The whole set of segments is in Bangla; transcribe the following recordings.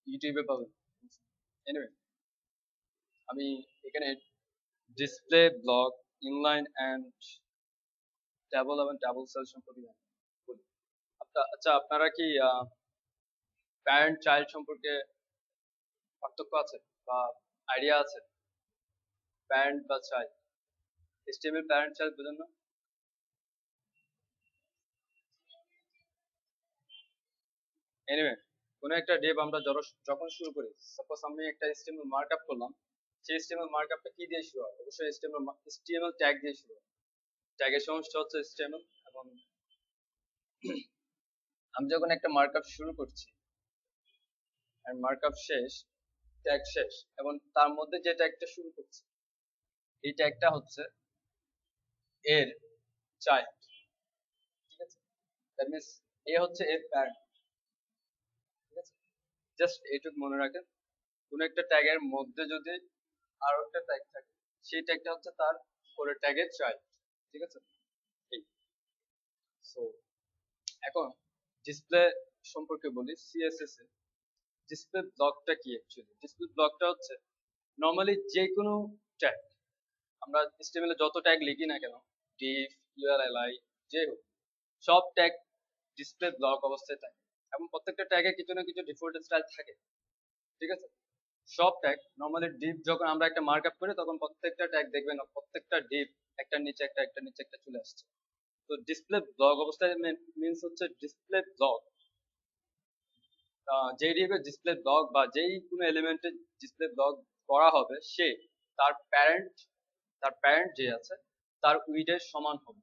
ইউটিউবে পাবেন। এনিওয়ে, আমি এখানে display block, inline and table এবং ট্যাবল সেল সম্পর্কে বলি। আচ্ছা, আপনারা কি প্যারেন্ট চাইল্ড সম্পর্কে পার্থক্য আছে বা আইডিয়া আছে? প্যারেন্ট বা চাইল্ড, এইচটিএমএল প্যারেন্ট চাইল্ড বুঝেন না? এনিওয়ে, কোনো একটা ডিভ আমরা যখন শুরু করি, সাপোজ আমি একটা এইচটিএমএল মার্কআপ করলাম, সেই এইচটিএমএল মার্কআপটা কি দিয়ে শুরু হয়? অবশ্যই এইচটিএমএল ট্যাগ দিয়ে শুরু হয়। ট্যাগের সমস্যা হচ্ছে এইচটিএমএল। এবং আমি যখন একটা মার্কআপ শুরু করছি আর মার্কআপ শেষ, ট্যাগ শেষ, এবং তার মধ্যে যে ট্যাগটা শুরু করছি, এই ট্যাগটা হচ্ছে এর চাইল্ড। ঠিক আছে, দ্যাট মিন্স এ হচ্ছে এর প্যারেন্ট। ঠিক আছে, জাস্ট এইটুকু মনে রাখেন, কোন একটা ট্যাগের মধ্যে যদি আরো একটা ট্যাগ থাকে, সেই ট্যাগটা হচ্ছে তার পরের ট্যাগের চাইল্ড। ঠিক আছে, এই সো এখন ডিসপ্লে সম্পর্কে বলি। সিএসএস এ ডিসপ্লে ব্লকটা কি? অ্যাকচুয়ালি ডিসপ্লে ব্লকটা হচ্ছে নরমালি যে কোনো ট্যাগ, আমরা HTML এ যত ট্যাগ লিখি না কেন, div, URLi, যে হোক, সব ট্যাগ ডিসপ্লে ব্লক অবস্থায় থাকে এবং প্রত্যেকটা ট্যাগে কিছু না কিছু ডিফল্ট স্টাইল থাকে। ঠিক আছে, সব ট্যাগ নরমালি ডিভ যখন আমরা একটা মার্কআপ করি তখন প্রত্যেকটা ট্যাগ দেখবেন, প্রত্যেকটা ডিভ একটার নিচে একটা একটার নিচে একটা চলে আসছে। তো ডিসপ্লে ব্লক অবস্থায় মিন্স হচ্ছে ডিসপ্লে ব্লক, যেই ডিভের ডিসপ্লে ব্লক বা যেই কোনো এলিমেন্টের ডিসপ্লে ব্লক করা হবে, সে তার প্যারেন্ট, যে আছে তার উইডের সমান হবে।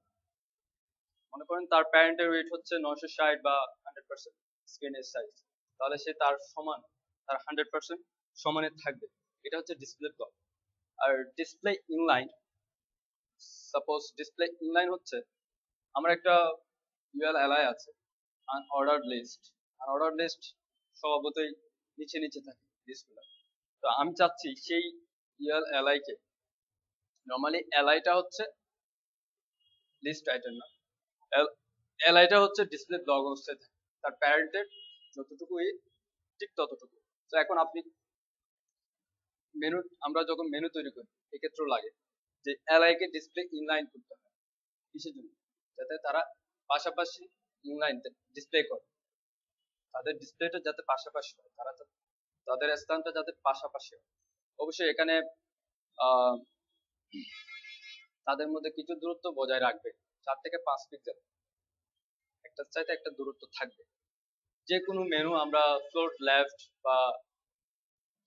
মনে করেন তার প্যারেন্টের ওয়েট হচ্ছে 960 বা 100% স্ক্রিনের সাইজ, তাহলে সে তার সমান, তার 100% সমানে থাকবে। এটা হচ্ছে ডিসপ্লে ব্লক। আর display inline, suppose display inline হচ্ছে আমার একটা URLi আছে, আনঅর্ডার্ড লিস্ট। আনঅর্ডার্ড লিস্ট স্বভাবতই নিচে নিচে থাকে লিস্টগুলো। তো আমি চাচ্ছি সেই URLi কে, নর্মালি এলআইটা হচ্ছে লিস্ট আইটেম না, এলআইটা হচ্ছে ডিসপ্লে ব্লক অবস্থায় থাকে, তার প্যারেন্টের যতটুকু ঠিক ততটুকু। তো এখন আপনি মেনু, আমরা যখন মেনু তৈরি করি এক্ষেত্রেও লাগে যে এলআই কে ডিসপ্লে ইনলাইন করতে হয়। কিসের জন্য? যাতে তারা পাশাপাশি ইনলাইন ডিসপ্লে করে, তাদের ডিসপ্লেটা যাতে পাশাপাশি হয়, তারা তাদের স্থানটা যাতে পাশাপাশি হয়। অবশ্যই এখানে আহ তাদের মধ্যে কিছু দূরত্ব বজায় রাখবে, 4 থেকে 5 পিক্সেল একটা চাইতে একটা দূরত্ব থাকবে। যে কোনো মেনু আমরা ফ্লোট লেফট বা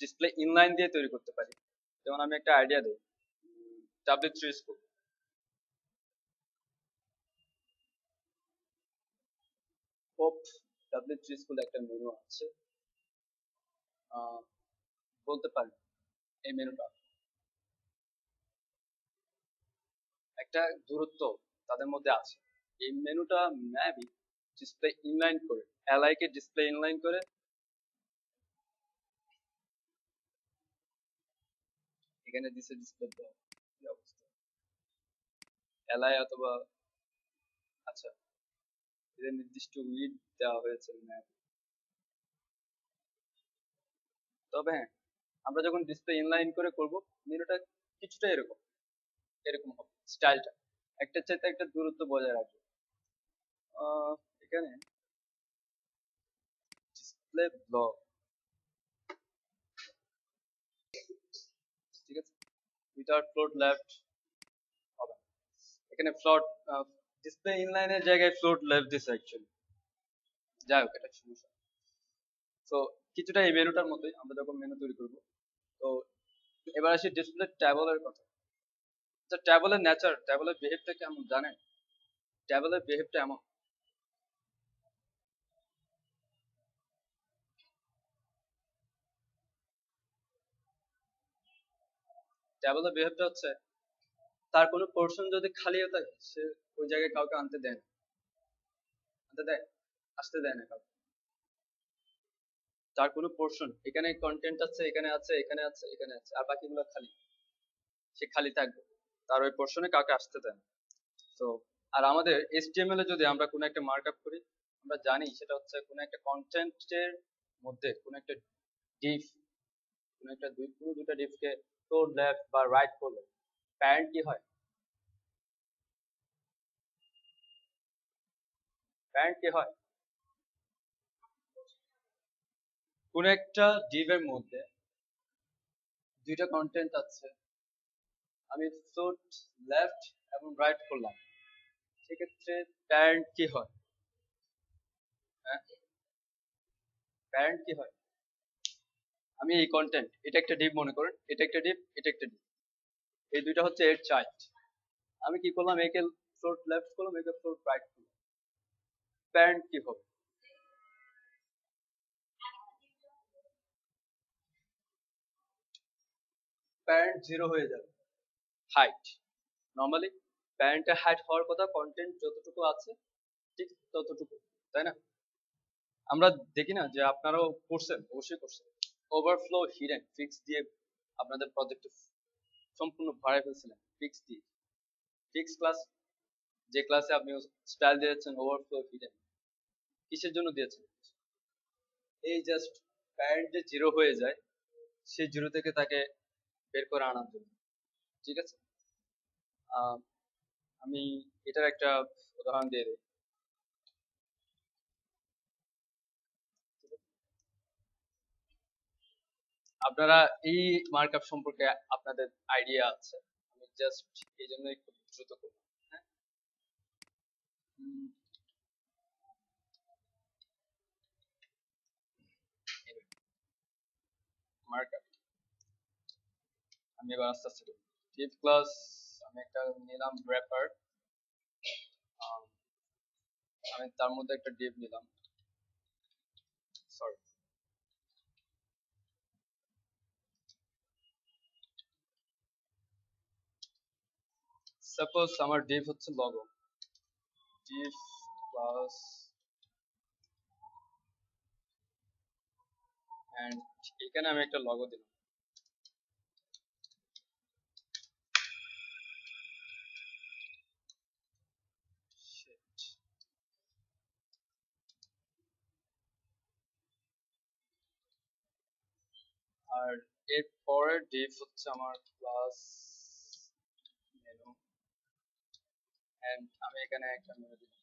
ডিসপ্লে ইনলাইন দিয়ে তৈরি করতে পারি। যেমন আমি একটা আইডিয়া দিই, W3 school, pop W3 school একটা মেনু আছে, বলতে পারেন এই মেনুটা একটা দূরত্ব তাদের মধ্যে আছে। এই মেনুটা মেবি ডিসপ্লে ইনলাইন করে, এলআই কে ডিসপ্লে ইনলাইন করে এখানে দিছে ডিসপ্লে ব্লক। কি অবস্থা, এলআই অথবা, আচ্ছা, এদের নির্দিষ্ট উইডথ দেওয়া হয়েছে ম্যাপ। তবে হ্যাঁ, আমরা যখন ডিসপ্লে ইনলাইন করে করব, মেনুটা কিছুটা এরকম এরকম হবে স্টাইলটা, একটার চাইতে একটা দূরত্ব বজায় রাখবে। এখানে ডিসপ্লে ব্লক, ঠিক আছে, উইথাউট ফ্লোট লেফট হবে না। এখানে ফ্লোট, ডিসপ্লে ইনলাইনের জায়গায় ফ্লোট লেফট দিছে অ্যাকচুয়ালি। যাই হোক, এটা সমস্যা। তো কিছুটা এই মেনুটার মতোই আমরা যখন মেনু তৈরি করব। তো এবার আসি ডিসপ্লে ট্যাবলের কথা। তো ট্যাবলের নেচার, ট্যাবলের বিহেভটা কেমন জানেন? ট্যাবলের বিহেভটা এমন, ট্যাবলের বিহেভটা হচ্ছে তার কোনো পোর্শন যদি খালিও থাকে, সে ওই জায়গায় কাউকে আনতে দেয় না, আনতে দেয়, আসতে দেয় না কাউকে। তার কোনো পোর্শন, এখানে কন্টেন্ট আছে, এখানে আছে, এখানে আছে, এখানে আছে, আর বাকিগুলো খালি, সে খালি থাকবে, তার ওই পোর্শনে কাউকে আসতে দেয় না। তো আর আমাদের HTML এ যদি আমরা কোনো একটা মার্কআপ করি, আমরা জানি সেটা হচ্ছে কোনো একটা কন্টেন্টের মধ্যে কোনো একটা ডিফ, কোন একটা পুরো দুটা ডিফকে তোর লেফট বা রাইট করলে প্যারেন্ট কি হয়? প্যারেন্ট কি হয়? কোন একটা ডিভের মধ্যে দুইটা কন্টেন্ট আছে, আমি ফ্লোট লেফট এবং রাইট করলাম, সেক্ষেত্রে প্যারেন্ট কি হয়? হ্যাঁ, প্যারেন্ট কি হয়? আমি এই কন্টেন্ট, এটা একটা ডিভ মনে করেন, এটা একটা ডিভ, এটা একটা ডিভ, এই দুইটা হচ্ছে এর চাইল্ড। আমি কি করলাম, একে ফ্লোট লেফট করলাম, একে ফ্লোট রাইট করলাম, প্যারেন্ট কি হবে? প্যারেন্ট জিরো হয়ে যাবে। হাইট, নর্মালি প্যারেন্টের হাইট হওয়ার কথা কন্টেন্ট যতটুকু আছে ঠিক ততটুকু, তাই না? আমরা দেখি না যে আপনারাও করছেন, অবশ্যই করছেন, ওভারফ্লো হিডেন ফিক্স দিয়ে আপনাদের প্রজেক্ট সম্পূর্ণ ভরাই ফেলছিলেন ফিক্স দিয়ে। ফিক্স ক্লাস, যে ক্লাসে আপনি স্টাইল দিয়েছেন ওভারফ্লো হিডেন, কিসের জন্য দিয়েছেন? এই জাস্ট প্যারেন্ট যে জিরো হয়ে যায়, সেই জিরো থেকে তাকে বের করে আনার জন্য, ঠিক আছে? আহ, আমি এটার একটা উদাহরণ দিয়ে দিই। আপনারা এই মার্কআপ সম্পর্কে আপনাদের আইডিয়া আছে, আমি জাস্ট এই জন্যই খুব দ্রুত করব। হ্যাঁ, মার্কআপ আমি এবার আস্তে আস্তে করব। ডিভ ক্লাস, আমি একটা নিলাম র্যাপার, আমি তার মধ্যে একটা ডিভ নিলাম, সরি, সাপোজ আমার ডিভ হচ্ছে লগো, ডিভ ক্লাস এন্ড এখানে আমি একটা লগো দিলাম। Shit. আর এর পরের ডিভ হচ্ছে আমার ক্লাস মেনু, এন্ড আমি এখানে একটা মেনু দিলাম।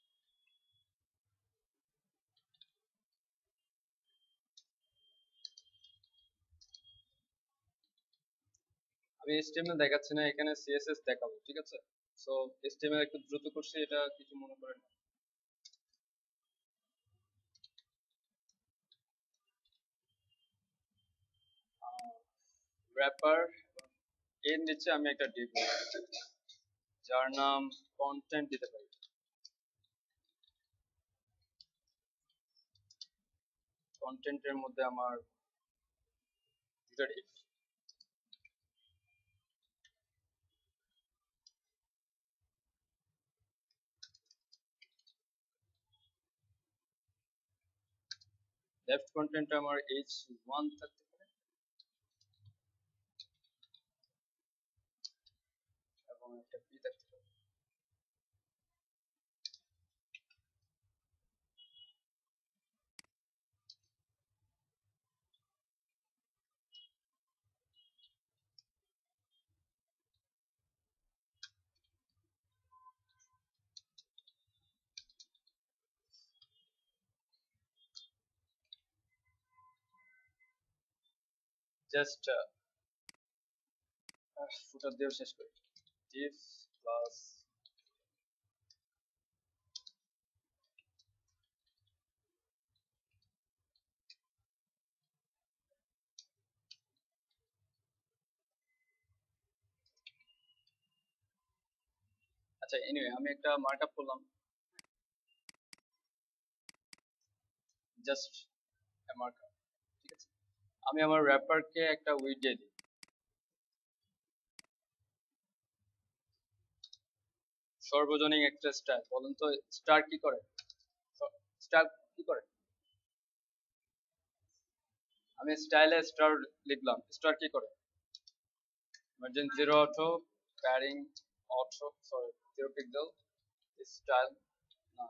আমি HTML দেখাচ্ছি না, এখানে CSS দেখাবো, ঠিক আছে? সো HTML একটু দ্রুত করছি, এটা কিছু মনে করেন না। র্যাপার, এর নিচে আমি একটা ডিভ যার নাম কন্টেন্ট দিতে পারি। কন্টেন্টের মধ্যে আমার দুটো ডিভ, লেফট কন্টেন্ট আমার H1 থাকতে পারে এবং একটা P থাকতে পারে। জাস্ট ফুটার দিয়েও শেষ করি। ডিভ ক্লাস, আচ্ছা এনিওয়ে আমি একটা মার্কআপ করলাম, জাস্ট মার্কআপ, ঠিক আছে? আমি আমার র্যাপারকে একটা উইড দিয়ে দিই, সর্বজনীন একটা স্টাইল। বলেন তো স্টার কি করে? স্টার কি করে? আমি স্টাইলে স্টার লিখলাম, স্টার কি করে? Margin zero auto, pairing auto, sorry zero pixel, style না,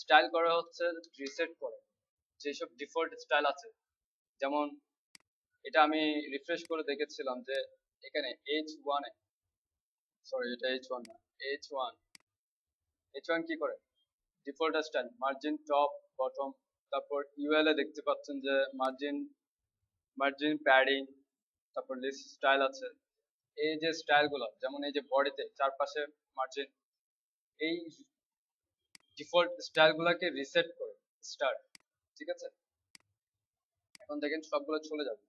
স্টাইল করে হচ্ছে রিসেট করে যেসব ডিফল্ট স্টাইল আছে, যেমন এটা আমি রিফ্রেশ করে দেখেছিলাম যে এখানে H1 এ, সরি এটা H1 না, H1 H1 কি করে default style margin top bottom, তারপর ইউএল এ দেখতে পাচ্ছেন যে মার্জিন মার্জিন প্যাডিং, তারপর লিস্ট স্টাইল আছে। এই যে স্টাইল গুলো যেমন এই যে বডিতে চারপাশে মার্জিন, এই ডিফল্ট স্টাইল গুলাকে রিসেট করে স্টার্ট, ঠিক আছে। এখন দেখেন সবগুলো চলে যাবে,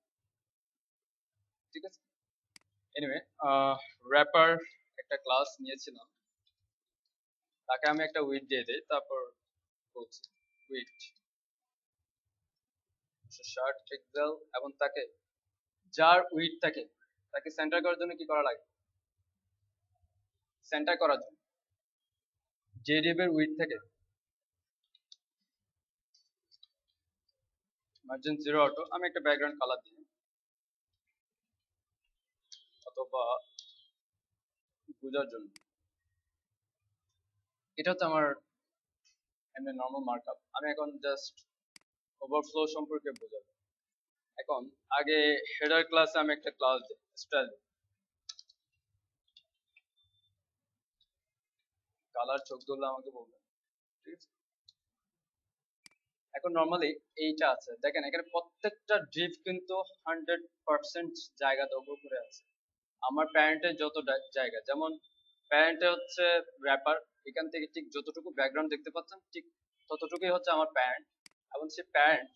ঠিক আছে। এনিওয়ে র্যাপার একটা ক্লাস নিয়েছিলাম, তাকে আমি একটা উইড দিয়ে দিই, তারপর বলছি উইড শার্ট পিক্সেল, এবং তাকে যার উইড থাকে তাকে সেন্টার করার জন্য কি করা লাগে, সেন্টার করার জন্য যে ডিভ এর উইড থেকে মার্জিন 0 অটো, আমি একটা ব্যাকগ্রাউন্ড কালার দিই অথবা বোঝার জন্য। এটা হচ্ছে আমার এমনি নর্মাল মার্কআপ। আমি এখন জাস্ট ওভারফ্লো সম্পর্কে বোঝাবো। এখন আগে হেডার ক্লাসে আমি একটা ক্লাস দিই স্টাইল, কালার চোখ ধরলে আমাকে বলবেন, ঠিক আছে। এখন নর্মালি এইটা আছে, দেখেন এখানে প্রত্যেকটা ডিভ কিন্তু 100% জায়গা দখল করে আছে। আমার প্যারেন্টের যত জায়গা, যেমন প্যারেন্টে হচ্ছে র্যাপার, এখান থেকে ঠিক যতটুকু ব্যাকগ্রাউন্ড দেখতে পাচ্ছেন ঠিক ততটুকুই হচ্ছে আমার প্যারেন্ট, এবং সেই প্যারেন্ট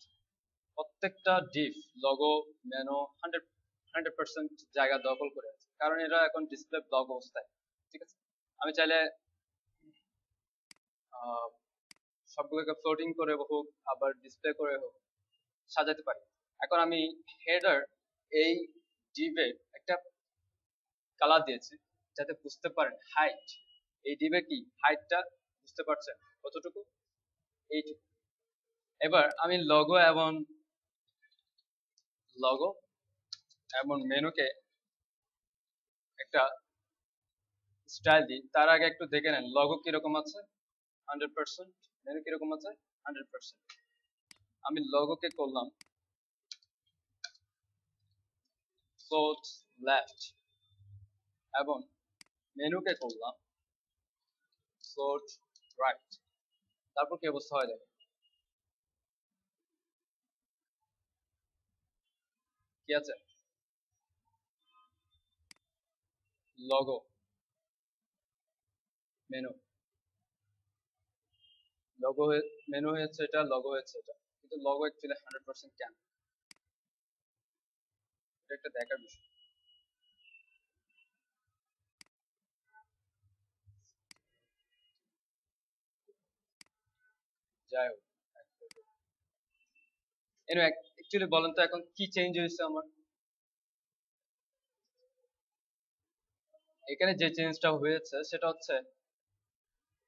প্রত্যেকটা ডিভ লগো মেনো 100% জায়গা দখল করে আছে, কারণ এরা এখন ডিসপ্লে ব্লক অবস্থায়, ঠিক আছে। আমি চাইলে আহ, সবগুলোকে ফ্লোটিং করে হোক আবার ডিসপ্লে করে হোক সাজাতে পারি। এখন আমি হেডার এই ডিভে একটা কালার দিয়েছি যাতে বুঝতে পারেন হাইট, এই ডিভে কি হাইটটা বুঝতে পারছেন কতটুকু, এইটুকু। এবার আমি লগো এবং মেনুকে একটা স্টাইল দিই, তার আগে একটু দেখে নেন লগো কিরকম আছে 100%, মেনু কিরকম আছে 100%। আমি লগোকে করলাম ফ্লোট লেফট এবং মেনুকে করলাম ফ্লোট রাইট, তারপর কি অবস্থা হয় দেখেন, কি আছে লগো মেনু, লগো মেনু হয়েছে এটা, লগো হয়েছে এটা, কিন্তু লগো অ্যাকচুয়ালি 100% কেন, এটা একটা দেখার বিষয়। যাই হোক, অ্যাকচুয়ালি বলেন তো এখন কি চেঞ্জ হয়েছে আমার এখানে, যে চেঞ্জটা হয়েছে সেটা হচ্ছে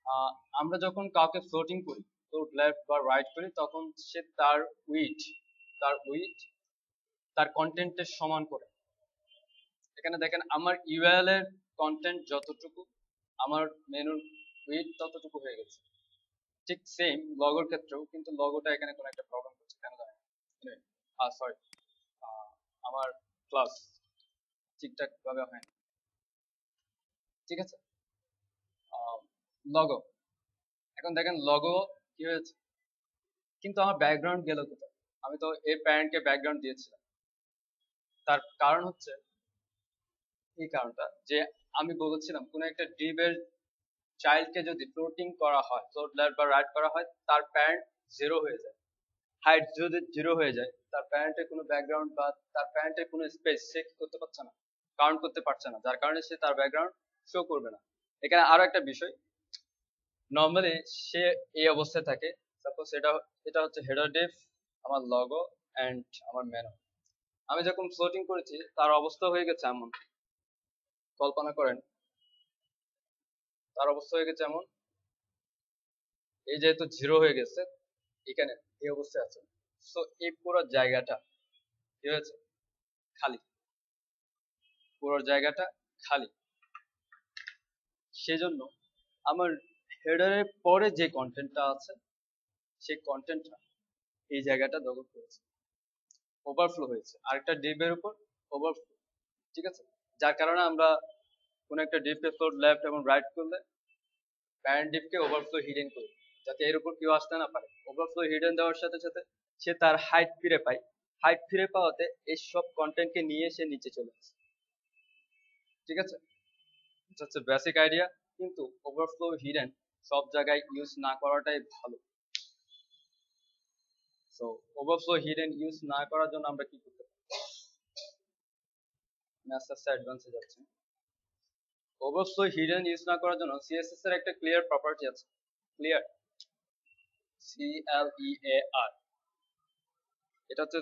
আহ, আমরা যখন কাউকে ফ্লোটিং করি তো লেফট বা রাইট করি, তখন সে তার উইথ তার কন্টেন্টের সমান করে। এখানে দেখেন আমার ইউআরএল এর কন্টেন্ট যতটুকু আমার মেনুর উইথ ততটুকু হয়ে গেছে। ঠিক সেম লগোর ক্ষেত্রেও, কিন্তু লগোটা এখানে কোনো একটা প্রবলেম হচ্ছে কেন জানেন, সরি, আমার ক্লাস ঠিকঠাক ভাবে হয়নি, ঠিক আছে। লগো, এখন দেখেন লগো কি হয়েছে, কিন্তু আমার ব্যাকগ্রাউন্ড গেল কোথায়, আমি তো এই প্যারেন্টকে ব্যাকগ্রাউন্ড দিয়েছিলাম। তার কারণ হচ্ছে এই কারণটা যে আমি বলেছিলাম কোন একটা ডিভের চাইল্ডকে যদি ফ্লোটিং করা হয়, ফ্লোট লেফট বা রাইট করা হয়, তার প্যারেন্ট 0 হয়ে যায়। হাইট যদি 0 হয়ে যায়, তার প্যারেন্টের কোনো ব্যাকগ্রাউন্ড বা তার প্যারেন্টের কোনো স্পেস সে কি করতে পারছে না, কাউন্ট করতে পারছে না, যার কারণে সে তার ব্যাকগ্রাউন্ড শো করবে না। এখানে আরো একটা বিষয়, নর্মালি সে এই অবস্থায় থাকে, সাপোজ এটা এটা হচ্ছে হেডার ডিভ, আমার লগো এন্ড আমার মেনু। আমি যখন ফ্লোটিং করেছি তার অবস্থা হয়ে গেছে এমন, কল্পনা করেন তার অবস্থা হয়ে গেছে এমন, এই যেহেতু 0 হয়ে গেছে এখানে এই অবস্থায় আছে, তো এই পুরো জায়গাটা কি হয়েছে, খালি, পুরো জায়গাটা খালি। সেজন্য আমার হেডারের পরে যে কন্টেন্টটা আছে সেই কন্টেন্টটা এই জায়গাটা দখল করেছে। ওভারফ্লো হয়েছে, আরেকটা ডিভের উপর ওভারফ্লো, ঠিক আছে, যার কারণে আমরা কোন একটা ডিভকে ফ্লোট লেফট এবং রাইট করলে প্যারেন্ট ডিভকে ওভারফ্লো হিডেন করি, যাতে এর উপর কেউ আসতে না পারে। ওভারফ্লো হিডেন দেওয়ার সাথে সাথে সে তার হাইট ফিরে পায়, হাইট ফিরে পাওয়াতে এই সব কন্টেন্টকে নিয়ে সে নিচে চলে আসে, ঠিক আছে। এটা হচ্ছে বেসিক আইডিয়া, কিন্তু ওভারফ্লো হিডেন সব জায়গায় ইউজ না করাটাই ভালো। সো ওভারফ্লো হিডেন ইউজ না করার জন্য আমরা কি করতে পারি, আমি আস্তে আস্তে অ্যাডভান্সে যাচ্ছি। ওভারফ্লো হিডেন ইউজ না করার জন্য সিএসএস এর একটা ক্লিয়ার প্রপার্টি আছে, ক্লিয়ার, CLEAR, এটা হচ্ছে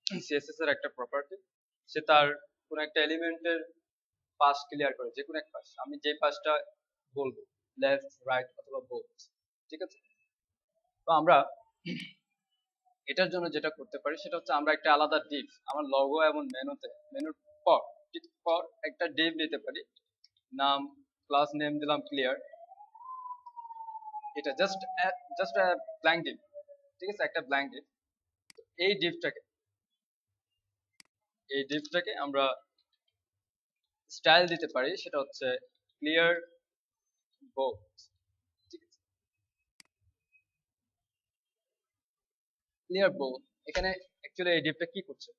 সিএসএস এর একটা প্রপার্টি। সে তার কোন একটা এলিমেন্টের পাস ক্লিয়ার করে, যে কোনো এক পাস, আমি যে পাসটা বলবো লেফট রাইট অথবা বোথ, ঠিক আছে। তো আমরা এটার জন্য যেটা করতে পারি সেটা হচ্ছে আমরা একটা আলাদা ডিভ আমার লগো এবং মেনুর পর, ঠিক পর একটা ডিভ নিতে পারি, নাম ক্লাস নেম দিলাম ক্লিয়ার, এটা জাস্ট জাস্ট ব্ল্যাঙ্ক ডিভ, ঠিক আছে, একটা ব্ল্যাঙ্ক ডিভ। এই ডিভটাকে আমরা স্টাইল দিতে পারি, সেটা হচ্ছে ক্লিয়ার বোথ, ঠিক আছে, ক্লিয়ার বোথ। এখানে অ্যাকচুয়ালি এই ডিভটা কি করছে,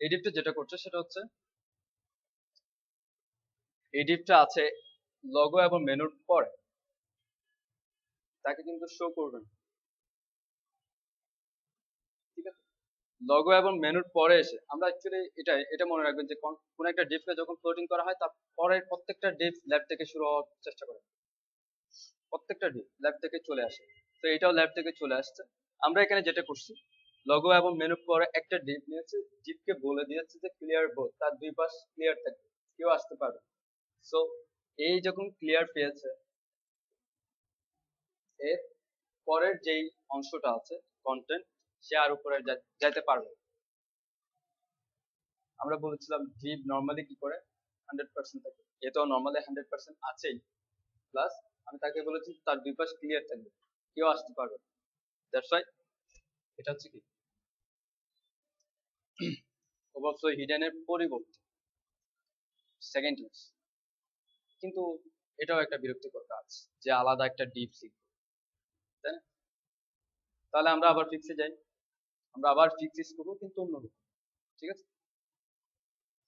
এই ডিভটা যেটা করছে সেটা হচ্ছে এই ডিভটা আছে লগো এবং মেনুর পরে, তাকে কিন্তু শো করবে না, ঠিক আছে। লগো এবং মেনুর পরে এসে আমরা অ্যাকচুয়ালি এটা মনে রাখবেন যে কোন একটা ডিভকে যখন ফ্লোটিং করা হয় তার পরের প্রত্যেকটা ডিভ ল্যাব থেকে শুরু হওয়ার চেষ্টা করে, প্রত্যেকটা ডিভ ল্যাব থেকে চলে আসে। তো এটাও ল্যাব থেকে চলে আসছে। আমরা এখানে যেটা করছি, লগো এবং মেনুর পরে একটা ডিভ নিয়েছে, ডিভকে বলে দিয়েছে যে ক্লিয়ার বোথ, তার দুই পাশ ক্লিয়ার থাকবে, কেউ আসতে পারবে। সো এই যখন ক্লিয়ার পেয়েছে, এর পরের যেই অংশটা আছে কন্টেন্ট, সে আর উপরে যাইতে পারবে। আমরা বলেছিলাম ডিভ নর্মালি কি করে 100% থাকে, এটাও নর্মালি 100% আছেই, প্লাস আমি তাকে বলেছি তার দুই পাশ ক্লিয়ার থাকবে, কেউ আসতে পারবে। দ্যাটস ওয়াই এটা হচ্ছে কি ওভারফ্লো হিডেনের পরিবর্তে সেকেন্ড ইউজ। কিন্তু এটাও একটা বিরক্তিকর কাজ যে আলাদা একটা ডিপ লিখবো, তাই না? তাহলে আমরা আবার ফিক্সে যাই, আমরা আবার ফিক্স ইউজ করবো কিন্তু অন্যরকম, ঠিক আছে।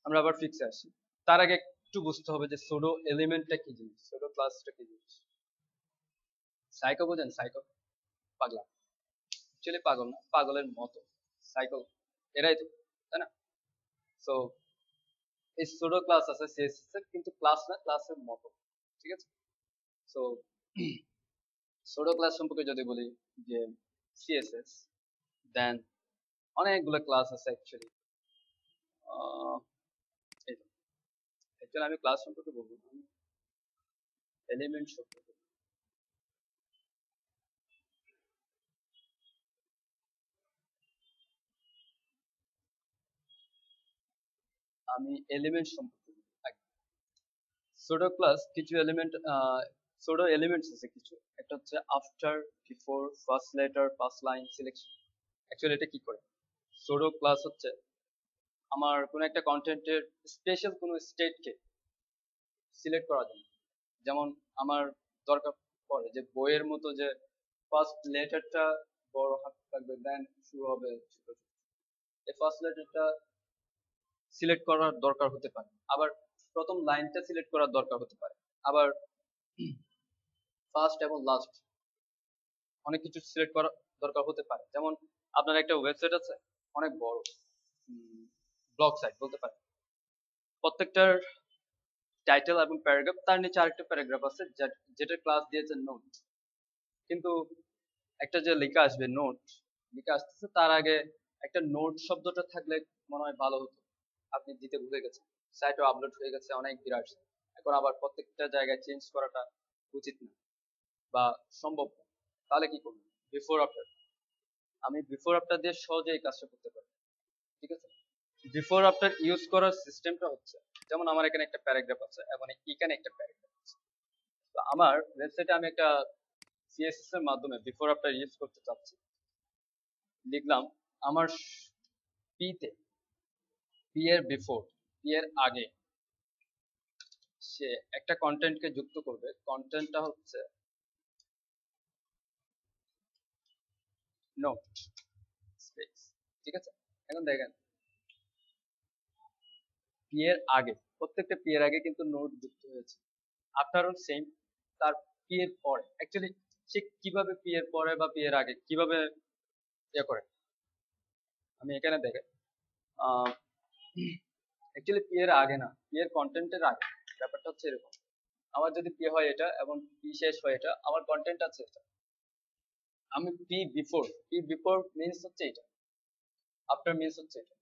আমরা আবার ফিক্সে আসি, তার আগে একটু বুঝতে হবে যে সুডো এলিমেন্টটা কি জিনিস, সুডো ক্লাসটা কি জিনিস। সাইকো বোঝেন, সাইকো পাগলা, অ্যাকচুয়ালি পাগল না, পাগলের মতো, সাইকো এরাই তো, তাই না? সো এই সুডো ক্লাস আছে সিএসএস এর, কিন্তু ক্লাস না, ক্লাসের মতো, ঠিক আছে। সো সুডো ক্লাস সম্পর্কে যদি বলি যে সিএসএস, দেন অনেকগুলো ক্লাস আছে অ্যাকচুয়ালি। অ্যাকচুয়ালি আমি ক্লাস সম্পর্কে বলবো না, এলিমেন্ট সম্পর্কে। আমি এলিমেন্ট সম্পর্কে সুডো ক্লাস কিছু এলিমেন্ট, সুডো এলিমেন্টস আছে কিছু, একটা হচ্ছে after, before, first letter, first line, selection. Actually এটা কি করে, সুডো ক্লাস হচ্ছে আমার কোন একটা কন্টেন্টের স্পেশাল কোনো স্টেটকে সিলেক্ট করার জন্য। যেমন আমার দরকার পড়ে যে বইয়ের মতো যে ফার্স্ট লেটারটা বড় হাত থাকবে, দেন শুরু হবে ছোট ছোট, এই ফার্স্ট লেটারটা সিলেক্ট করার দরকার হতে পারে, আবার প্রথম লাইনটা সিলেক্ট করার দরকার হতে পারে, আবার ফার্স্ট এবং লাস্ট অনেক কিছু সিলেক্ট করার দরকার হতে পারে। যেমন আপনার একটা ওয়েবসাইট আছে অনেক বড়, ব্লগ সাইট বলতে পারে, প্রত্যেকটার টাইটেল এবং প্যারাগ্রাফ, তার নিচে আরেকটা প্যারাগ্রাফ আছে যেটা ক্লাস দিয়েছে নোট। কিন্তু একটা যে লেখা আসবে নোট, লেখা আসতেছে তার আগে একটা নোট শব্দটা থাকলে মনে হয় ভালো হতো, আপনি দিতে ভুলে গেছেন, সাইটও আপলোড হয়ে গেছে অনেক বিরাট, এখন আবার প্রত্যেকটা জায়গায় চেঞ্জ করাটা উচিত না বা সম্ভব না। তাহলে কি করবেন, বিফোর আফটার, আমি বিফোর আফটার দিয়ে সহজে এই কাজটা করতে পারি, ঠিক আছে। বিফোর আফটার ইউজ করার সিস্টেমটা হচ্ছে, যেমন আমার এখানে একটা প্যারাগ্রাফ আছে এবং এখানে একটা প্যারাগ্রাফ আছে। তো আমার ওয়েবসাইটে আমি একটা সিএসএস এর মাধ্যমে বিফোর আফটার ইউজ করতে চাচ্ছি, লিখলাম আমার তে পি এর বিফোর, পি এর আগে সে একটা কন্টেন্টকে যুক্ত করবে, কন্টেন্টটা হচ্ছে নোট স্পেস। ঠিক আছে, এখন দেখেন পি এর আগে, প্রত্যেকটা পি এর আগে কিন্তু নোট যুক্ত হয়েছে। আফটার অল সেম, তার পি এর পরে অ্যাকচুয়ালি সে কিভাবে পি এর পরে বা পি এর আগে কিভাবে ইয়ে করে, আমি এখানে দেখেন অ্যাকচুয়ালি পি এর আগে না, পি এর কন্টেন্টের আগে। ব্যাপারটা হচ্ছে এরকম, আমার যদি পি হয় এটা এবং পি শেষ হয় এটা, আমার কন্টেন্ট আছে এটা। আমি পি বিফোর মিন্স হচ্ছে এটা, আফটার মিন্স হচ্ছে এটা।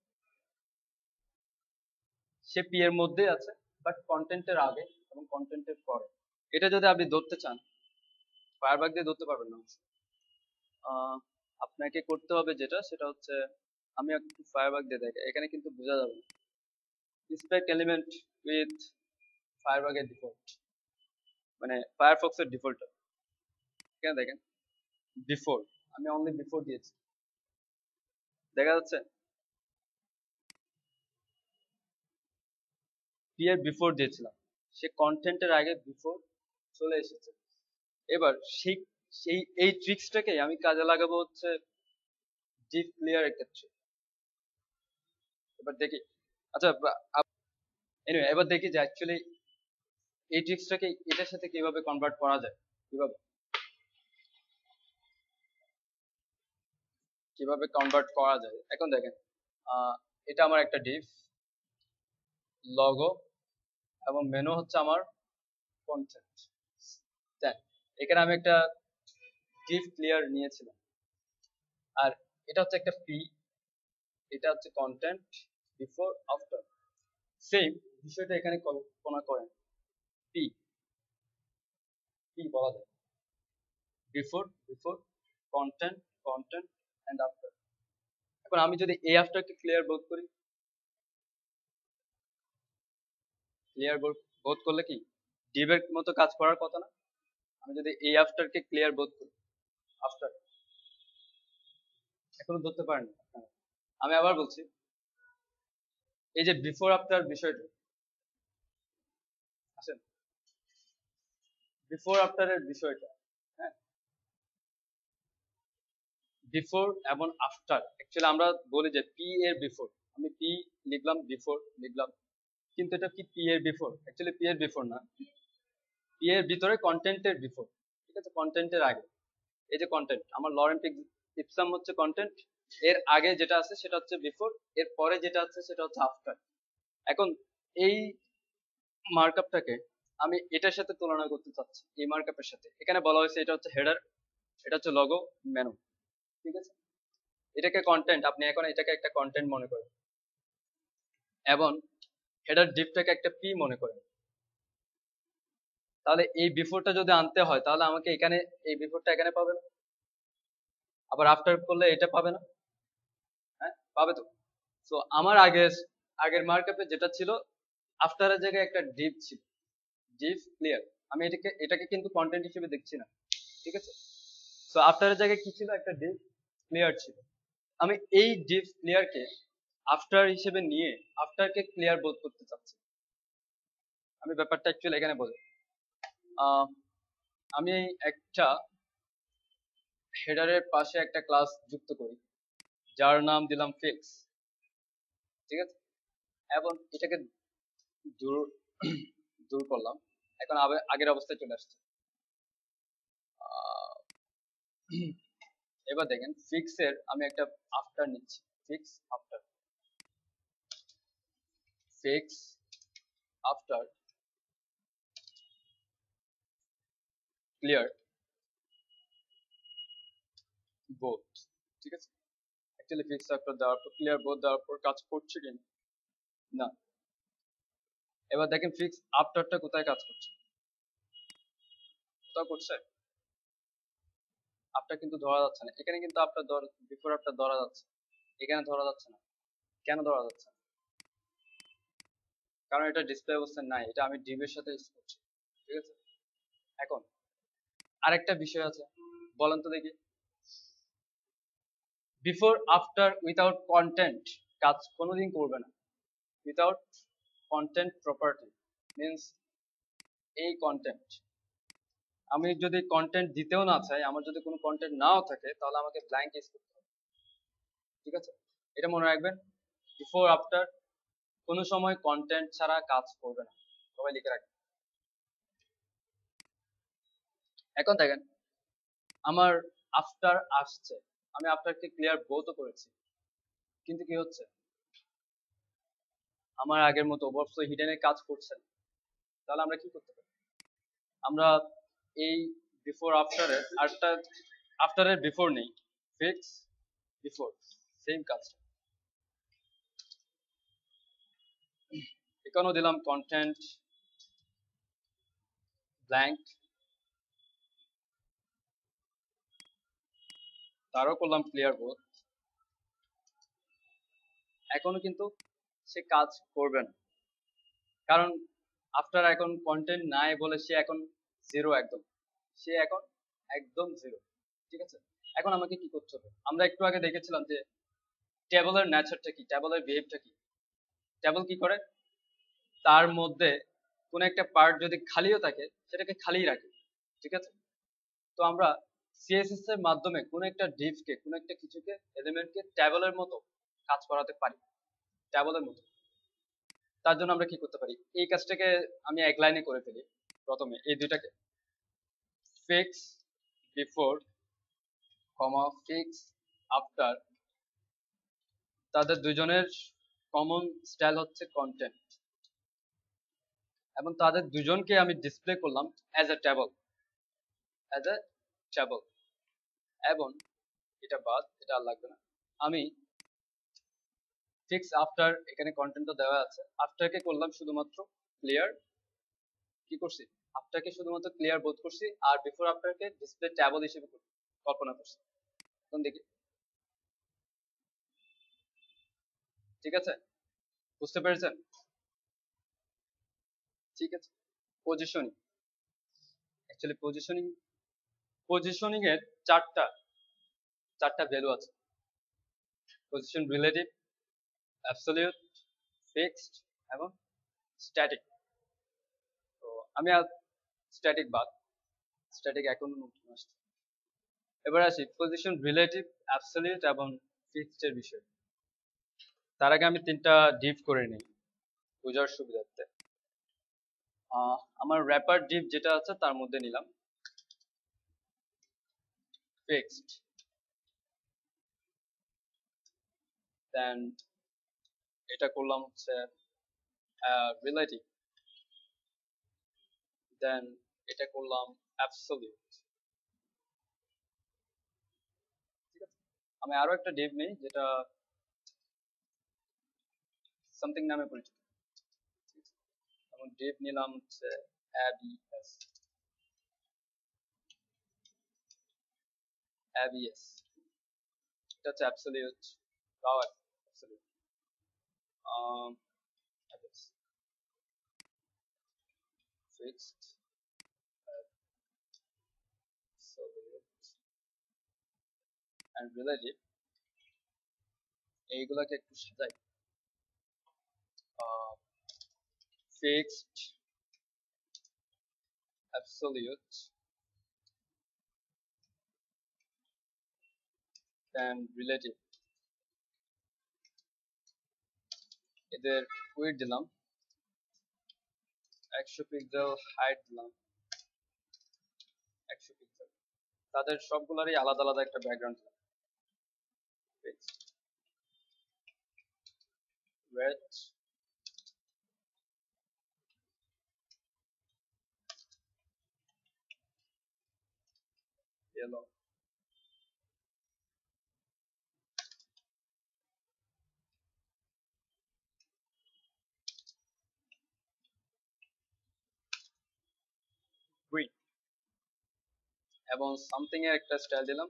সে পি এর মধ্যে আছে বাট কন্টেন্টের আগে এবং কন্টেন্টের পরে। এটা যদি আপনি ধরতে চান, ফায়ারবাগ দিয়ে ধরতে পারবেন না। আপনাকে করতে হবে যেটা, সেটা হচ্ছে আমি একটু ফায়ারবাগ দিয়ে দেখি, এখানে কিন্তু বোঝা যাবে না। ইন্সপেক্ট এলিমেন্ট উইথ ফায়ারবাগের ডিফল্ট, মানে ফায়ারফক্সের ডিফল্ট। এখানে দেখেন বিফোর, আমি অনলি বিফোর দিয়েছি, দেখা যাচ্ছে পি এর বিফোর দিয়েছিলাম, সে কন্টেন্টের আগে বিফোর চলে এসেছে। এবার সেই সেই এই ট্রিক্সটাকে আমি কাজে লাগাবো হচ্ছে ডিপ ক্লিয়ার এর ক্ষেত্রে। এবার দেখি, আচ্ছা এনিওয়ে, এবার দেখি যে অ্যাকচুয়ালি এই ট্রিক্সটাকে এটার সাথে কিভাবে কনভার্ট করা যায়, কিভাবে কিভাবে কনভার্ট করা যায়। এখন দেখেন এটা আমার একটা ডিভ, লগো এবং মেনু হচ্ছে আমার কন্টেন্ট। দেন এখানে আমি একটা ডিভ ক্লিয়ার নিয়েছিলাম, আর এটা হচ্ছে একটা পি, এটা হচ্ছে কন্টেন্ট বিফোর আফটার। সেম বিষয়টা এখানে কল্পনা করেন, পি পি বলা যায় before before content content and after. এখন আমি যদি এই আফটারকে ক্লিয়ার বোধ করি, ক্লিয়ার বোধ করলে কি ডিভের মতো কাজ করার কথা না? আমি যদি এই আফটারকে ক্লিয়ার বোধ করি, আফটার এখনো ধরতে পারেন না আপনারা। আমি আবার বলছি, এই যে বিফোর আফটার বিষয়টা, আসেন বিফোর আফটারের বিষয়টা, হ্যাঁ বিফোর এবং আফটার অ্যাকচুয়ালি আমরা বলি যে পি এর বিফোর, আমি পি লিখলাম বিফোর লিখলাম, কিন্তু এটা কি পি এর বিফোর? অ্যাকচুয়ালি পি এর বিফোর না, পি এর ভিতরে কন্টেন্টের বিফোর। ঠিক আছে, কন্টেন্টের আগে এই যে কন্টেন্ট, আমার লরেন্ট ইপসাম হচ্ছে কন্টেন্ট, এর আগে যেটা আছে সেটা হচ্ছে বিফোর, এর পরে যেটা আছে সেটা হচ্ছে আফটার। এখন এই মার্কআপটাকে আমি এটার সাথে তুলনা করতে চাচ্ছি, এই মার্কআপের সাথে। এখানে বলা হয়েছে এটা হচ্ছে হেডার, এটা হচ্ছে লগো, মেনু। ঠিক আছে, এটাকে কন্টেন্ট, আপনি এখন এটাকে একটা কন্টেন্ট মনে করেন এবং হেডার ডিপটাকে একটা পি মনে করেন। তাহলে এই বিফোরটা যদি আনতে হয় তাহলে আমাকে এখানে এই বিফোরটা এখানে পাবে না, আবার আফটার করলে এটা পাবে না, হ্যাঁ পাবে তো। তো আমার আগের মার্কআপে যেটা ছিল, আফটারের জায়গায় একটা ডিপ ছিল, ডিপ ক্লিয়ার। আমি এটাকে কিন্তু কন্টেন্ট হিসেবে দেখছি না। ঠিক আছে, তো আফটারের জায়গায় কি ছিল, একটা ডিপ ক্লিয়ার ছিল। আমি এই ডিপ ক্লিয়ারকে আফটার হিসেবে নিয়ে আফটারকে ক্লিয়ার বোধ করতে চাচ্ছি। আমি ব্যাপারটা অ্যাকচুয়ালি এখানে বলি, আমি একটা হেডারের পাশে একটা ক্লাস যুক্ত করি যার নাম দিলাম ফিক্স। ঠিক আছে, এবং এটাকে দূর দূর করলাম, এখন আগের অবস্থায় চলে আসছে। এবার দেখেন ফিক্সের আমি একটা আফটার নিচ্ছি, fix after, fix after clear both. ঠিক আছে, অ্যাকচুয়ালি ফিক্স আফটার দেওয়ার পর ক্লিয়ার বোথ দেওয়ার পর কাজ করছে কিনা না। এবার দেখেন ফিক্স আফটারটা কোথায় কাজ করছে, কোথাও করছে, আফটার কিন্তু ধরা যাচ্ছে না এখানে, কিন্তু আফটার বিফোর আফটার ধরা যাচ্ছে, এখানে ধরা যাচ্ছে না। কেন ধরা যাচ্ছে না? কারণ এটা ডিসপ্লে অবস্থায় নাই, এটা আমি ডিভের সাথে ইউজ করছি। ঠিক আছে, এখন আরেকটা বিষয় আছে, বলেন তো দেখি, বিফোর আফটার উইথাউট কন্টেন্ট কাজ কোনোদিন করবে না উইথাউট কন্টেন্ট প্রপার্টি। মিনস এই কন্টেন্ট, আমি যদি কন্টেন্ট দিতেও না চাই, আমার যদি কোনো কন্টেন্ট নাও থাকে, তাহলে আমাকে ব্ল্যাঙ্ক ইউজ করতে হবে। ঠিক আছে, এটা মনে রাখবেন। বিফোর আফটার কোনো সময় কন্টেন্ট ছাড়া কাজ করবে না, সবাই লিখে রাখবেন। এখন দেখেন, আমার আফটার আসছে, আমি আফটারকে ক্লিয়ার বোথও করেছি, কিন্তু কি হচ্ছে, আমার আগের মতো ওভারফ্লো হিডেনের কাজ করছে না। তাহলে আমরা কি করতে পারি, আমরা এই বিফোর আফটারের আরটা, আফটারের বিফোর নেই, ফিক্স বিফোর, সেম কাজ। এখানেও দিলাম কন্টেন্ট ব্ল্যাঙ্ক, তারও করলাম ক্লিয়ার বোথ। এখনো কিন্তু সে কাজ করবে না, কারণ আফটার এখন কন্টেন্ট নাই বলে সে এখন জিরো, একদম সে এখন একদম জিরো। ঠিক আছে, এখন আমাকে কি করতে হবে, আমরা একটু আগে দেখেছিলাম যে টেবলের নেচারটা কি, টেবলের বিহেভটা কি। টেবল কি করে, তার মধ্যে কোন একটা পার্ট যদি খালিও থাকে সেটাকে খালি রাখে। ঠিক আছে, তো আমরা সিএসএস এর মাধ্যমে কোন একটা ডিভকে, কোন একটা কিছুকে, এলিমেন্টকে টেবলের মতো কাজ করাতে পারি, টেবলের মতো। তার জন্য আমরা কি করতে পারি, এই কাজটাকে আমি এক লাইনে করে ফেলি। প্রথমে এই দুইটাকে ফিক্স বিফোর কমা ফিক্স আফটার, তাদের দুজনের কমন স্টাইল হচ্ছে কন্টেন্ট, এবং তাদের দুজনকে আমি ডিসপ্লে করলাম as a table, as a table. এবং এটা বাদ, এটা আর লাগবে না, আমি ফিক্স আফটার, এখানে কন্টেন্টটা দেওয়া আছে, আফটারকে করলাম শুধুমাত্র ক্লিয়ার, কি করছি, আফটারকে শুধুমাত্র ক্লিয়ার বোধ করছি, আর বিফোর আফটারকে ডিসপ্লে টেবল হিসেবে কল্পনা করছি। এখন দেখি, ঠিক আছে, বুঝতে পেরেছেন? ঠিক আছে, পজিশনিং, অ্যাকচুয়ালি পজিশনিং এর চারটা চারটা ভ্যালু আছে, পজিশন রিলেটিভ, অ্যাবসলিউট, ফিক্সড এবং স্ট্যাটিক। তো আমি আর স্ট্যাটিক বাদ, স্ট্যাটিক এখন নতুন আসছে। এবার আসি পজিশন রিলেটিভ, অ্যাবসলিউট এবং ফিক্সড এর বিষয়ে। তার আগে আমি তিনটা ডিভ করে নিই বোঝার সুবিধার্থে। আমার র্যাপার ডিভ যেটা আছে তার মধ্যে নিলাম ফিক্সড, দেন এটা করলাম হচ্ছে রিলেটিভ, দেন এটা করলাম অ্যাবসলিউট। ঠিক আছে, আমি আরো একটা ডিভ নেই যেটা সামথিং নামে পরিচিত, এবং ডিভ নিলাম হচ্ছে অ্যাবিএস, অ্যাবিএস এটা হচ্ছে absolute, power absolute, fixed, absolute and relative. এইগুলাকে একটু সাজাই, ফিক্সড, অ্যাবসলিউট, দেন রিলেটিভ। এদের উইডথ দিলাম 100 পিক্সেল, হাইট দিলাম 100 পিক্সেল, তাদের সবগুলারই আলাদা আলাদা একটা ব্যাকগ্রাউন্ড দিলাম, ফিক্সড, রেড, ইয়েলো, গ্রিন, এবং সামথিং এর একটা স্টাইল দিলাম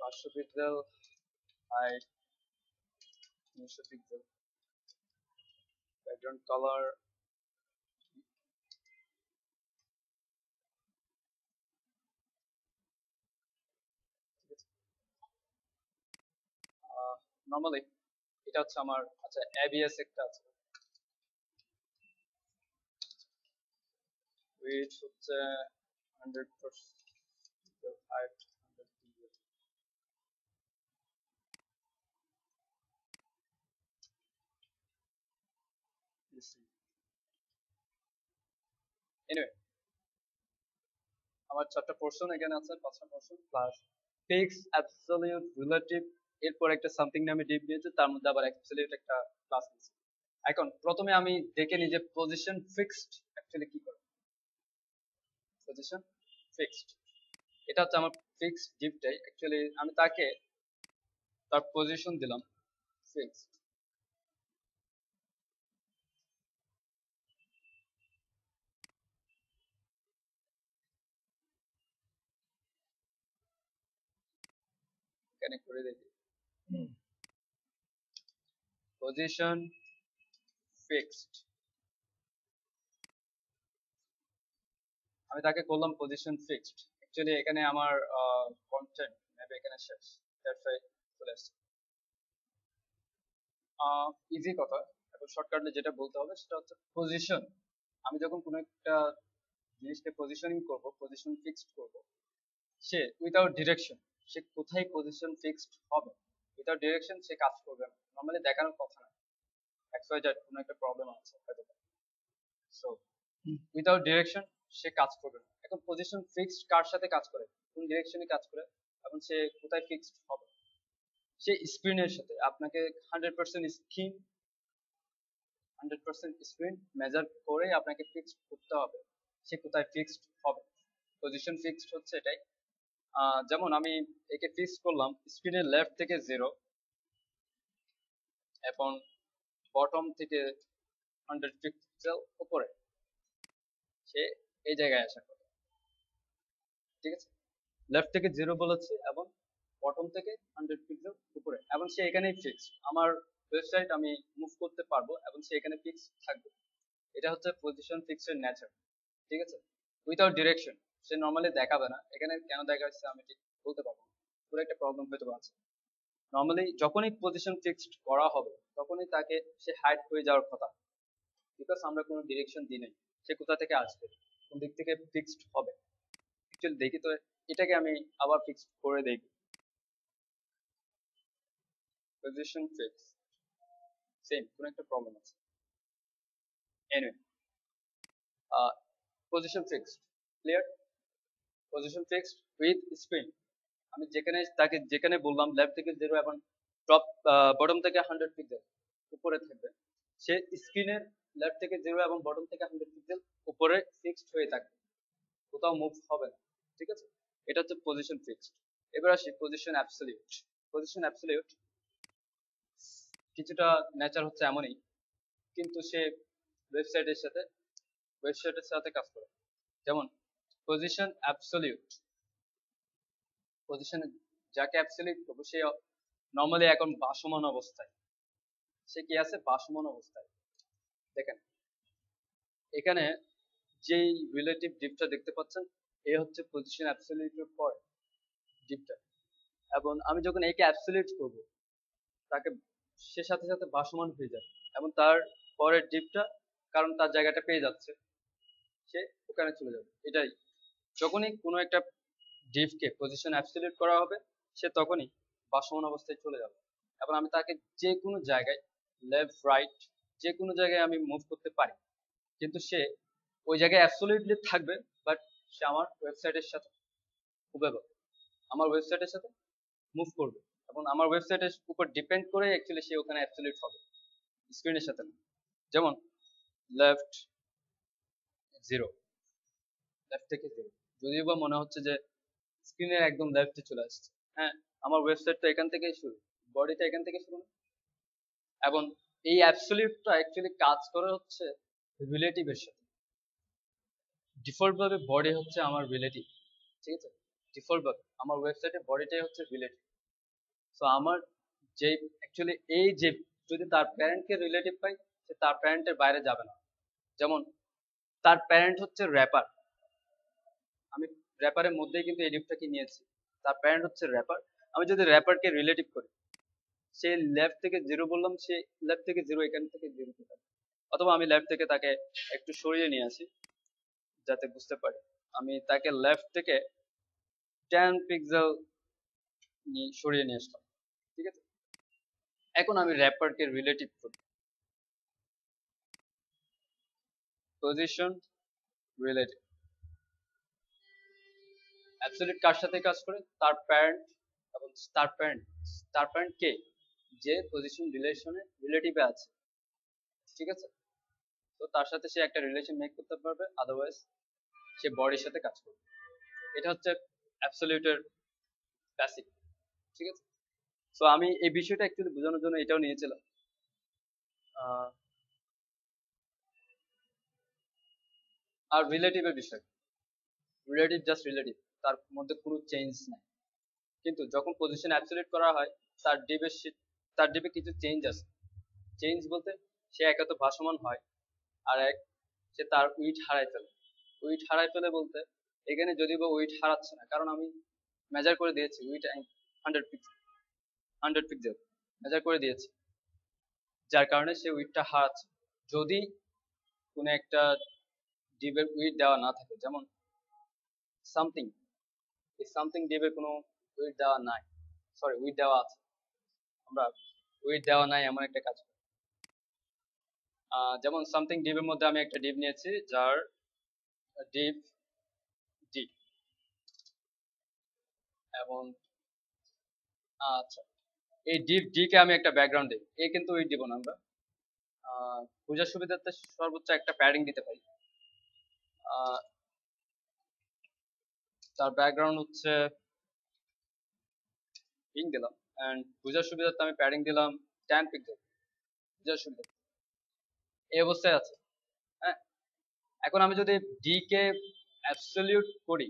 500 pixel, height 900 pixel, background colour normally এটা হচ্ছে আমার, আচ্ছা এবিএস একটা আছে, উইথ হচ্ছে 100% height 100 degree. Anyway, আমার 4টা পোর্শন এখানে আছে, 5টা portion plus fix absolute relative, এরপর একটা সামথিং নামে ডিপ নিয়েছে, তার মধ্যে আবার অ্যাবসলিউট একটা ক্লাস নিয়েছে। এখন প্রথমে আমি দেখে নিই যে পজিশন ফিক্সড অ্যাকচুয়ালি কি করে। পজিশন ফিক্সড, এটা হচ্ছে আমার ফিক্সড ডিপটাই, অ্যাকচুয়ালি আমি তাকে তার পজিশন দিলাম ফিক্সড। এখানে করে দেখি পজিশন ফিক্সড, আমি তাকে করলাম পজিশন ফিক্সড। অ্যাকচুয়ালি এখানে আমার কন্টেন্ট নেবে এখানে শেষ, দ্যাটস ওয়াই চলে আসছে। ইজি কথা, এখন শর্টকাটে যেটা বলতে হবে সেটা হচ্ছে পজিশন। আমি যখন কোনো একটা জিনিসকে পজিশনিং করব, পজিশন ফিক্সড করব, সে উইদাউট ডিরেকশন সে কোথায় পজিশন ফিক্সড হবে, উইদাউট ডিরেকশন সে কাজ করবে না, নর্মালি দেখানোর কথা না, এক্স ওয়াই জেড কোনো একটা প্রবলেম আছে হয়তো, সো উইদাউট ডিরেকশন সে কাজ করবে না। এখন পজিশন ফিক্সড কার সাথে কাজ করে, কোন ডিরেকশনে কাজ করে, এখন সে কোথায় ফিক্সড হবে, সে স্ক্রিনের সাথে। আপনাকে 100% স্ক্রিন 100% স্ক্রিন মেজার করে আপনাকে ফিক্সড করতে হবে সে কোথায় ফিক্সড হবে। পজিশন ফিক্সড হচ্ছে এটাই। যেমন আমি একে ফিক্স করলাম স্ক্রিনের লেফট থেকে 0, এখন বটম থেকে 100 পিক্সেল উপরে, সে এই জায়গায় আসা করে, ঠিক আছে। লেফট থেকে 0 বলেছে এবং বটম থেকে 100 পিক্সেল উপরে, এবং সে এখানেই ফিক্সড। আমার ওয়েবসাইট আমি মুভ করতে পারবো এবং সে এখানে ফিক্স থাকবে। এটা হচ্ছে পজিশন ফিক্সের নেচার, ঠিক আছে। উইদাউট ডিরেকশন সে নর্মালি দেখাবে না, এখানে কেন দেখাচ্ছে আমি ঠিক বলতে পারবো না, পুরো একটা প্রবলেম হয়তো আছে। নর্মালি যখনই পজিশন ফিক্সড করা হবে তখনই তাকে সে হাইড হয়ে যাওয়ার কথা, বিকজ আমরা কোনো ডিরেকশন দিই নাই সে কোথা থেকে আসবে, কোন দিক থেকে ফিক্সড হবে। অ্যাকচুয়ালি দেখি তো, এটাকে আমি আবার ফিক্সড করে দেখি। পজিশন ফিক্স সেম, কোনো একটা প্রবলেম আছে। Anyway, position fixed clear. Position fixed with screen, আমি যেখানে তাকে যেখানে বললাম লেফট থেকে 0 এবং টপ বটম থেকে 100 পিক্সেল উপরে থাকবে, সে স্ক্রিনের লেফট থেকে 0 এবং বটম থেকে 100 পিক্সেল উপরে ফিক্সড হয়ে থাকবে, কোথাও মুভ হবে না, ঠিক আছে। এটা হচ্ছে পজিশন ফিক্সড। এবার আসি পজিশন অ্যাবসলিউট। পজিশন অ্যাবসলিউট কিছুটা নেচার হচ্ছে এমনই, কিন্তু সে ওয়েবসাইটের সাথে কাজ করে। যেমন পজিশন অ্যাবসলিউট, পজিশন যাকে অ্যাবসলিউট করবো সে নর্মালি এখন ভাসমান অবস্থায়, সে কি আছে ভাসমান অবস্থায়। দেখেন এখানে যেই রিলেটিভ ডিপটা দেখতে পাচ্ছেন এ হচ্ছে পজিশন অ্যাবসলিউটের পর ডিপটা, এবং আমি যখন একে অ্যাবসলিউট করব তাকে সে সাথে সাথে ভাসমান হয়ে যায়, এবং তার পরের ডিপটা কারণ তার জায়গাটা পেয়ে যাচ্ছে সে ওখানে চলে যাবে। এটাই, যখনই কোনো একটা ডিপকে পজিশন অ্যাবসলিউট করা হবে সে তখনই ভাসমান অবস্থায় চলে যাবে, এবং আমি তাকে যে কোনো জায়গায় লেফট রাইট যে কোনো জায়গায় আমি মুভ করতে পারি, কিন্তু সে ওই জায়গায় অ্যাবসলিউটলি থাকবে, বাট সে আমার ওয়েবসাইটের সাথে আমার ওয়েবসাইটের সাথে মুভ করবে, এবং আমার ওয়েবসাইটের উপর ডিপেন্ড করে অ্যাকচুয়ালি সে ওখানে অ্যাবসলিউট হবে, স্ক্রিনের সাথে না। যেমন লেফট 0, লেফট থেকে 0, যদিও বা মনে হচ্ছে যে স্ক্রিনের একদম লেফটে চলে আসছে, হ্যাঁ আমার ওয়েবসাইটটা এখান থেকেই শুরু, বডিটা এখান থেকে শুরু, এবং এই অ্যাবসলিউটটা অ্যাকচুয়ালি কাজ করে হচ্ছে রিলেটিভের সাথে। ডিফল্ট ভাবে বডি হচ্ছে আমার রিলেটিভ, ঠিক আছে। ডিফল্ট ভাবে আমার ওয়েবসাইটে বডিটাই হচ্ছে রিলেটিভ। সো আমার যে অ্যাকচুয়ালি এই যে যদি তার প্যারেন্টকে রিলেটিভ পাই, সে তার প্যারেন্টের বাইরে যাবে না। যেমন তার প্যারেন্ট হচ্ছে র্যাপার, আমি র্যাপারের মধ্যেই কিন্তু এই ডিপটাকে নিয়েছি, তার প্যারেন্ট হচ্ছে র্যাপার, আমি যদি র্যাপারকে রিলেটিভ করি সে লেফট থেকে 0 বললাম, সে লেফট থেকে 0 এখান থেকে 0 তে যাবে। অথবা আমি লেফট থেকে তাকে একটু সরিয়ে নিয়ে আসি যাতে বুঝতে পারি। আমি তাকে লেফট থেকে 10 পিক্সেল সরিয়ে নিয়ে আসলাম, ঠিক আছে। এখন আমি র্যাপারকে রিলেটিভ করি, পজিশন রিলেটিভ। অ্যাবসলিউট কার সাথে কাজ করে? তার প্যারেন্ট এবং তার প্যারেন্ট কে, যে পজিশন রিলেশনে রিলেটিভে আছে, ঠিক আছে। তো তার সাথে সে একটা রিলেশন মেক করতে পারবে, আদারওয়াইজ সে বডির সাথে কাজ করবে। এটা হচ্ছে অ্যাবসলিউটের বেসিক, ঠিক আছে। তো আমি এই বিষয়টা অ্যাকচুয়ালি বোঝানোর জন্য এটাও নিয়েছিলাম। আর রিলেটিভের বিষয়, রিলেটিভ জাস্ট রিলেটিভ, তার মধ্যে কোনো চেঞ্জ নাই। কিন্তু যখন পজিশন অ্যাবসলিউট করা হয়, তার ডিপে তার ডিপে কিছু চেঞ্জ আছে। চেঞ্জ বলতে সে একে তো ভাসমান হয়, আর এক সে তার উইট হারাই ফেলে। উইট হারাই ফেলে বলতে এখানে যদি বা উইট হারাচ্ছে না, কারণ আমি মেজার করে দিয়েছি উইট 100 পিক্সেল মেজার করে দিয়েছি, যার কারণে সে উইটটা হারাচ্ছে। যদি কোনো একটা ডিপের উইট দেওয়া না থাকে, যেমন সামথিং, এই সামথিং ডিপে কোনো উইট দেওয়া নাই, সরি উইট দেওয়া আছে, আমরা উইট দেওয়া নাই এমন একটা কাজ করি। যেমন সামথিং ডিপের মধ্যে আমি একটা ডিপ নিয়েছি যার ডিপ ডি, এবং আচ্ছা এই ডিপ ডি কে আমি একটা ব্যাকগ্রাউন্ড দিই। এ কিন্তু উইট দিব না, আমরা বোঝার সুবিধার্থে সর্বোচ্চ একটা প্যাডিং দিতে পারি। তার ব্যাকগ্রাউন্ড হচ্ছে পিঙ্ক দিলাম, এন্ড বোঝার সুবিধার্থে আমি প্যাডিং দিলাম 10 পিক্সেল, বোঝার সুবিধা এই অবস্থায় আছে। হ্যাঁ, এখন আমি যদি ডি কে অ্যাবসলিউট করি,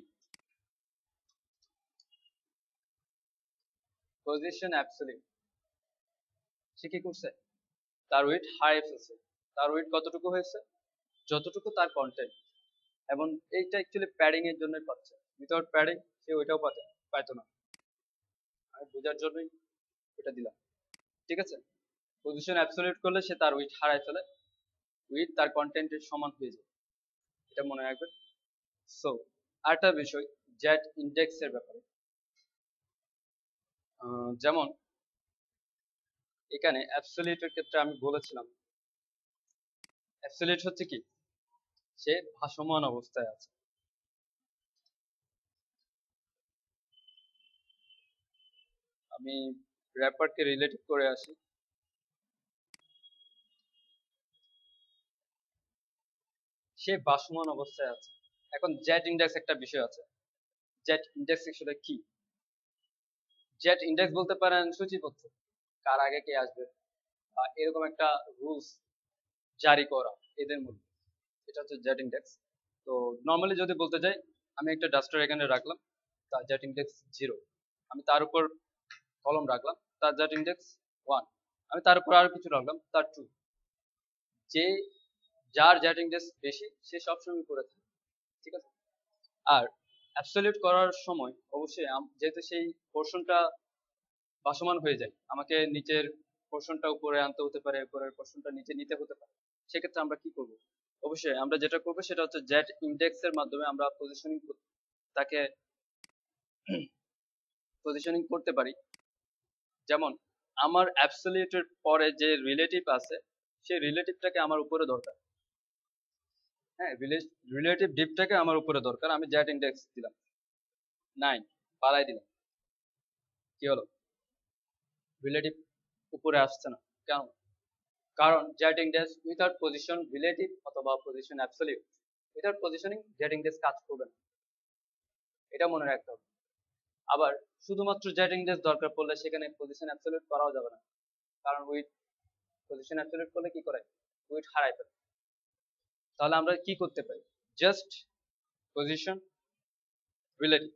পজিশন অ্যাবসলিউট, সে কি করছে? তার উইট হারিয়ে ফেলছে। তার উইট কতটুকু হয়েছে? যতটুকু তার কন্টেন্ট। এবং এইটা অ্যাকচুয়ালি প্যাডিং এর জন্যই পাচ্ছে, উইথাউট প্যাডিং সে ওইটাও পাইতো না। আমি বোঝার জন্যই এটা দিলাম, ঠিক আছে। পজিশন অ্যাবসলিউট করলে সে তার উইট হারায় ফেলে, উইথ তার কন্টেন্টের সমান হয়ে যায়, এটা মনে রাখবেন। সো আরেকটা বিষয় জেট ইন্ডেক্স এর ব্যাপারে, যেমন এখানে অ্যাবসলিউটের ক্ষেত্রে আমি বলেছিলাম অ্যাবসলিউট হচ্ছে কি, সে ভাসমান অবস্থায় আছে। আমি র্যাপারকে রিলেটিভ করে আসি। সে ভাসমান অবস্থায় আছে। এখন জেট ইন্ডেক্স একটা বিষয় আছে, জেট ইন্ডেক্স আসলে কি? জেট ইন্ডেক্স বলতে পারেন সূচিপত্র, কার আগে কে আসবে, এরকম একটা রুলস জারি করা এদের মধ্যে, এটা হচ্ছে জেট ইন্ডেক্স। তো নর্মালি যদি বলতে যাই, আমি একটা ডাস্টার এখানে রাখলাম, তার জেট ইন্ডেক্স 0, আমি তার উপর কলম রাখলাম, তার জেট ইন্ডেক্স 1, আমি তার উপর আরো কিছু রাখলাম, তার 2। যে যার জেট ইন্ডেক্স বেশি সে সবসময় উপরে থাকে, ঠিক আছে। আর অ্যাবসলিউট করার সময় অবশ্যই যেহেতু সেই পোর্শনটা ভাসমান হয়ে যায়, আমাকে নিচের পোর্শনটা উপরে আনতে হতে পারে, উপরের পোর্শনটা নিচে নিতে হতে পারে। সেক্ষেত্রে আমরা কি করব? অবশ্যই আমরা যেটা করবো সেটা হচ্ছে জেট ইন্ডেক্স এর মাধ্যমে আমরা তাকে পজিশনিং করতে পারি। যেমন আমার অ্যাবসলিউটের পরে যে রিলেটিভ আছে, সেই রিলেটিভটাকে আমার উপরে দরকার। হ্যাঁ, রিলেটিভ ডিপটাকে আমার উপরে দরকার। আমি জেট ইন্ডেক্স দিলাম 9, পালাই দিলাম, কি হলো? রিলেটিভ উপরে আসছে না, কেন? কারণ z index without position relative অথবা position absolute, without positioning z index কাজ করবে না, এটা মনে রাখতে হবে। আবার শুধুমাত্র জেট ইন্ডেক্স দরকার পড়লে সেখানে পজিশন অ্যাবসলিউট করাও যাবে না, কারণ উইথ পজিশন অ্যাবসলিউট করলে কি করে? উইথ হারাই ফেলে। তাহলে আমরা কি করতে পারি? Just position relative.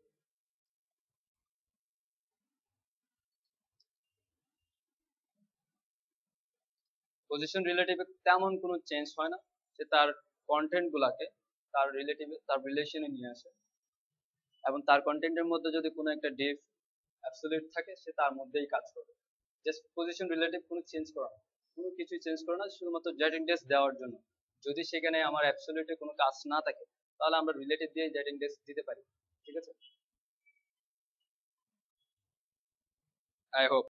পজিশন রিলেটিভে তেমন কোনো চেঞ্জ হয় না, সে তার কন্টেন্ট গুলাকে তার রিলেটিভে তার রিলেশনে নিয়ে আসে, এবং তার কন্টেন্টের মধ্যে যদি কোনো একটা ডিফ অ্যাবসলিউট থাকে সে তার মধ্যেই কাজ করবে। জাস্ট পজিশন রিলেটিভ কোনো চেঞ্জ করা না, কোনো কিছু চেঞ্জ করা না, শুধুমাত্র জেড ইন্ডেক্স দেওয়ার জন্য। যদি সেখানে আমার অ্যাবসলিউটে কোনো কাজ না থাকে তাহলে আমরা রিলেটিভ দিয়ে জেড ইন্ডেক্স দিতে পারি। ঠিক আছে, আই হোপ